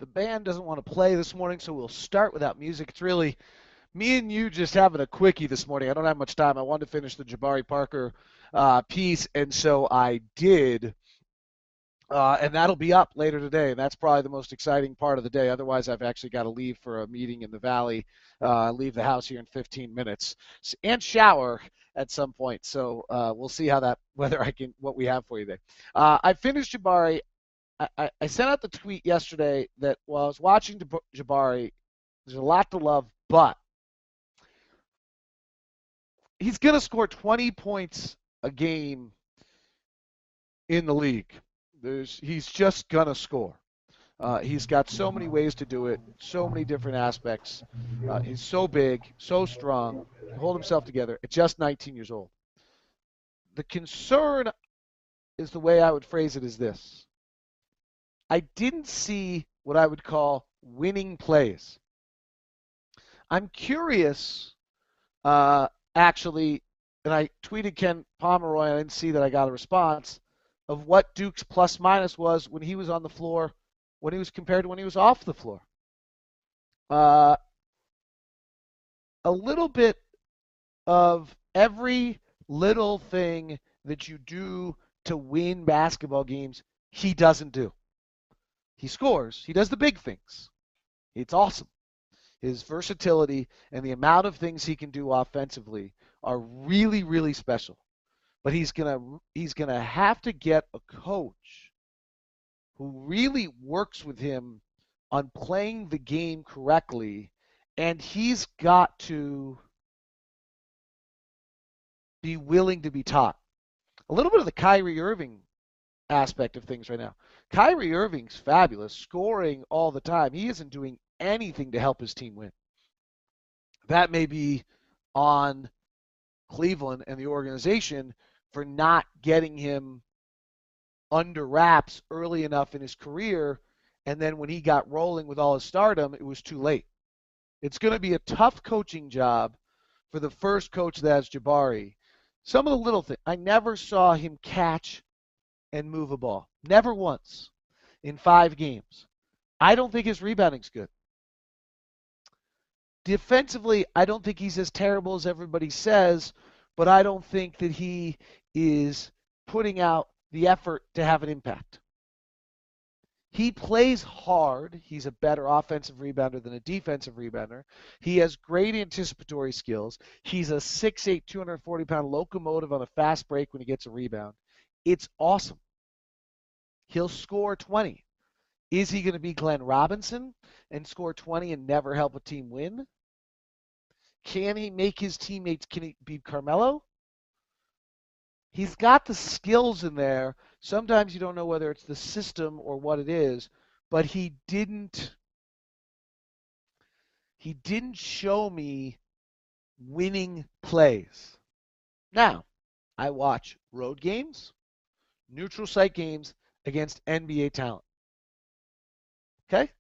The band doesn't want to play this morning, so we'll start without music. It's really me and you just having a quickie this morning. I don't have much time. I wanted to finish the Jabari Parker piece, and so I did. And that'll be up later today, and that's probably the most exciting part of the day. Otherwise, I've actually got to leave for a meeting in the Valley, leave the house here in 15 minutes, and shower at some point. So we'll see whether I can, what we have for you today. I finished Jabari. I sent out the tweet yesterday that while I was watching Jabari, there's a lot to love, but he's going to score 20 points a game in the league. He's just going to score. He's got so many ways to do it, so many different aspects. He's so big, so strong, hold himself together at just 19 years old. The concern is the way I would phrase it is this. I didn't see what I would call winning plays. I'm curious, actually, and I tweeted Ken Pomeroy, and I didn't see that I got a response, of what Duke's plus minus was when he was on the floor, when he was compared to when he was off the floor. A little bit of every little thing that you do to win basketball games, he doesn't do. He scores. He does the big things. It's awesome. His versatility and the amount of things he can do offensively are really, really special. But he's gonna have to get a coach who really works with him on playing the game correctly, and he's got to be willing to be taught. A little bit of the Kyrie Irving aspect of things right now. Kyrie Irving's fabulous, scoring all the time. He isn't doing anything to help his team win. That may be on Cleveland and the organization for not getting him under wraps early enough in his career, and then when he got rolling with all his stardom, it was too late. It's going to be a tough coaching job for the first coach that's Jabari. Some of the little things. I never saw him catch and move a ball. Never once in 5 games. I don't think his rebounding's good. Defensively, I don't think he's as terrible as everybody says, but I don't think that he is putting out the effort to have an impact. He plays hard. He's a better offensive rebounder than a defensive rebounder. He has great anticipatory skills. He's a 6'8", 240-pound locomotive on a fast break when he gets a rebound. It's awesome. He'll score 20. Is he going to be Glenn Robinson and score 20 and never help a team win? Can he make his teammates, can he be Carmelo? He's got the skills in there. Sometimes you don't know whether it's the system or what it is, but he didn't show me winning plays. Now, I watch road games, neutral site games against NBA talent. Okay?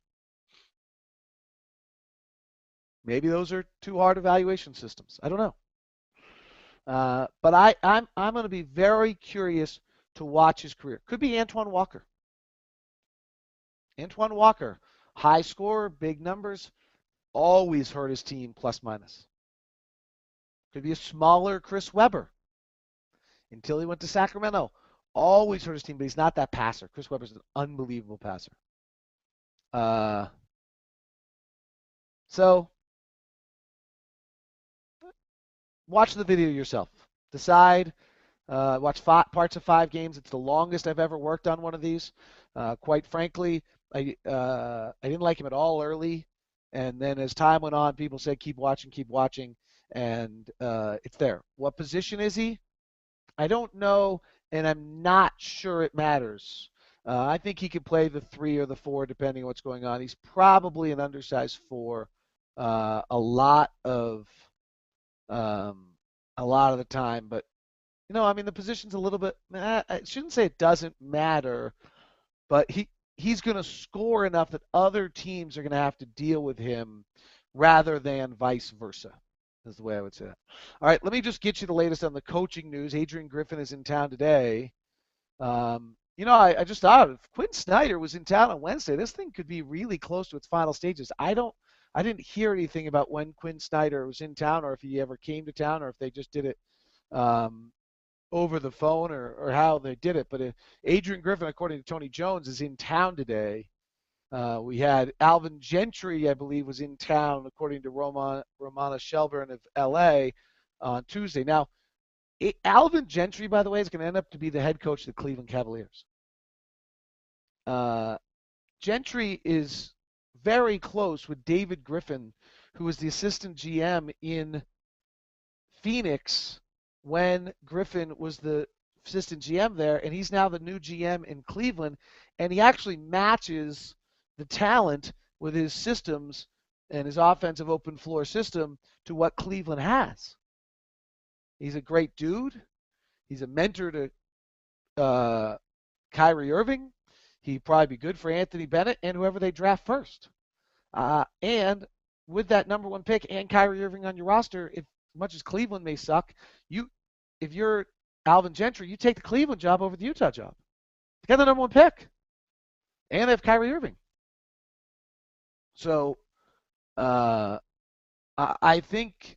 Maybe those are too hard evaluation systems. I don't know. But I'm going to be very curious to watch his career. Could be Antoine Walker. Antoine Walker, high scorer, big numbers, always hurt his team plus minus. Could be a smaller Chris Webber until he went to Sacramento. Always hurt his team, but he's not that passer. Chris Webber's an unbelievable passer. So watch the video yourself. Decide. Watch parts of 5 games. It's the longest I've ever worked on one of these. Quite frankly, I didn't like him at all early, and then as time went on, people said keep watching, and it's there. What position is he? I don't know, and I'm not sure it matters. I think he could play the 3 or the 4 depending on what's going on. He's probably an undersized 4 a lot of the time, but the position's a little bit. I shouldn't say it doesn't matter, but he's going to score enough that other teams are going to have to deal with him rather than vice versa. Is the way I would say that. All right, let me just get you the latest on the coaching news. Adrian Griffin is in town today. I just thought if Quinn Snyder was in town on Wednesday, this thing could be really close to its final stages. I didn't hear anything about when Quinn Snyder was in town, or if he ever came to town, or if they just did it um, over the phone, or how they did it. But Adrian Griffin, according to Tony Jones, is in town today. We had Alvin Gentry, I believe, was in town, according to Romana Shelburne of L.A. on Tuesday. Now, Alvin Gentry, by the way, is going to end up to be the head coach of the Cleveland Cavaliers. Uh, Gentry is very close with David Griffin, who was the assistant GM in Phoenix when Griffin was the assistant GM there, and he's now the new GM in Cleveland, and he actually matches the talent with his systems and his offensive open floor system to what Cleveland has. He's a great dude. He's a mentor to Kyrie Irving. He'd probably be good for Anthony Bennett and whoever they draft first. And with that number one pick and Kyrie Irving on your roster, if much as Cleveland may suck, if you're Alvin Gentry, you take the Cleveland job over the Utah job. They got the number one pick, and they have Kyrie Irving. So I think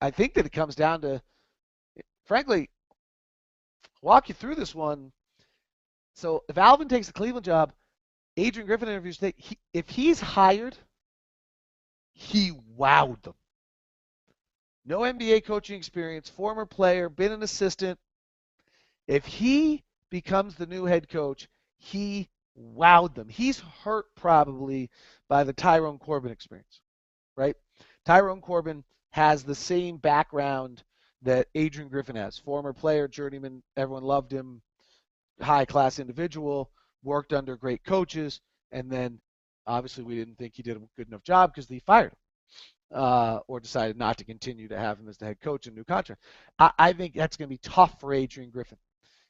I think that it comes down to, frankly, walk you through this one. So if Alvin takes the Cleveland job, Adrian Griffin interviews today. If he's hired, he wowed them. No NBA coaching experience, former player, been an assistant. If he becomes the new head coach, he wowed them. He's hurt probably by the Tyrone Corbin experience, right? Tyrone Corbin has the same background that Adrian Griffin has. Former player, journeyman, everyone loved him, high-class individual, worked under great coaches, and then obviously we didn't think he did a good enough job because they fired him or decided not to continue to have him as the head coach in a new contract. I think that's going to be tough for Adrian Griffin.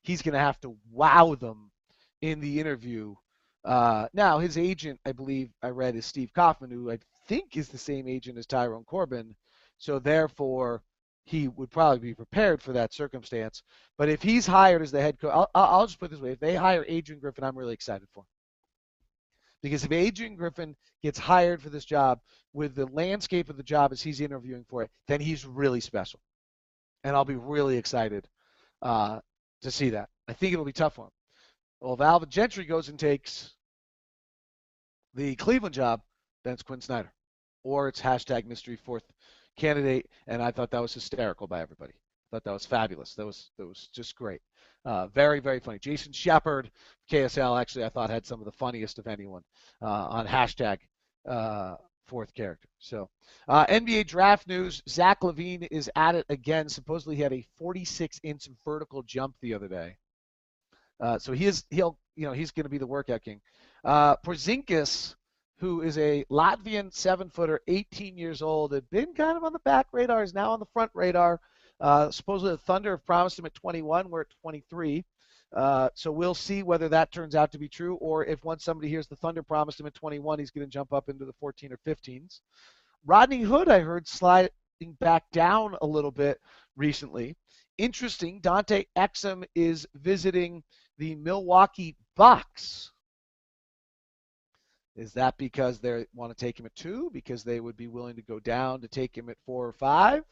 He's going to have to wow them in the interview. Now, his agent, I believe I read, is Steve Kaufman, who I think is the same agent as Tyrone Corbin. So therefore, he would probably be prepared for that circumstance. But if he's hired as the head coach, I'll just put it this way. If they hire Adrian Griffin, I'm really excited for him. Because if Adrian Griffin gets hired for this job with the landscape of the job as he's interviewing for it, then he's really special. And I'll be really excited to see that. I think it'll be tough for him. Well, if Alvin Gentry goes and takes the Cleveland job, then it's Quinn Snyder. Or it's hashtag mystery fourth candidate, and I thought that was hysterical by everybody. I thought that was fabulous. That was just great. Very, very funny. Jason Shepard, KSL, actually, I thought had some of the funniest of anyone on hashtag fourth character. So NBA draft news, Zach LaVine is at it again. Supposedly he had a 46-inch vertical jump the other day. So he's going to be the workout king. Porzingis, who is a Latvian 7-footer, 18 years old, had been kind of on the back radar, is now on the front radar. Supposedly the Thunder have promised him at 21. We're at 23. So we'll see whether that turns out to be true, or if once somebody hears the Thunder promised him at 21, he's going to jump up into the 14 or 15s. Rodney Hood, I heard, sliding back down a little bit recently. Interesting, Dante Exum is visiting the Milwaukee Bucks. Is that because they want to take him at 2? Because they would be willing to go down to take him at 4 or 5?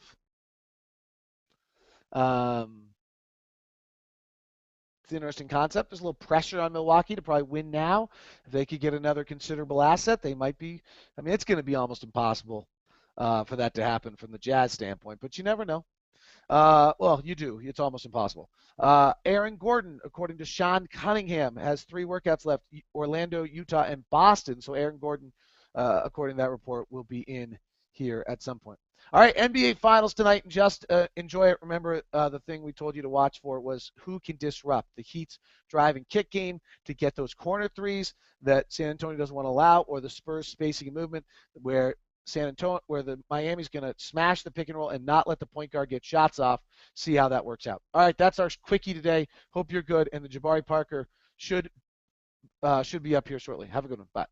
It's an interesting concept. There's a little pressure on Milwaukee to probably win now. If they could get another considerable asset, they might be. I mean, it's going to be almost impossible for that to happen from the Jazz standpoint, but you never know. Well, you do. It's almost impossible. Aaron Gordon, according to Sean Cunningham, has 3 workouts left: Orlando, Utah, and Boston. So Aaron Gordon, according to that report, will be in here at some point. All right, NBA Finals tonight, and just enjoy it. Remember, the thing we told you to watch for was who can disrupt the Heat's drive and kick game to get those corner threes that San Antonio doesn't want to allow, or the Spurs spacing and movement where the Miami's going to smash the pick and roll and not let the point guard get shots off. See how that works out. All right, that's our quickie today. Hope you're good, and the Jabari Parker should be up here shortly. Have a good one. Bye.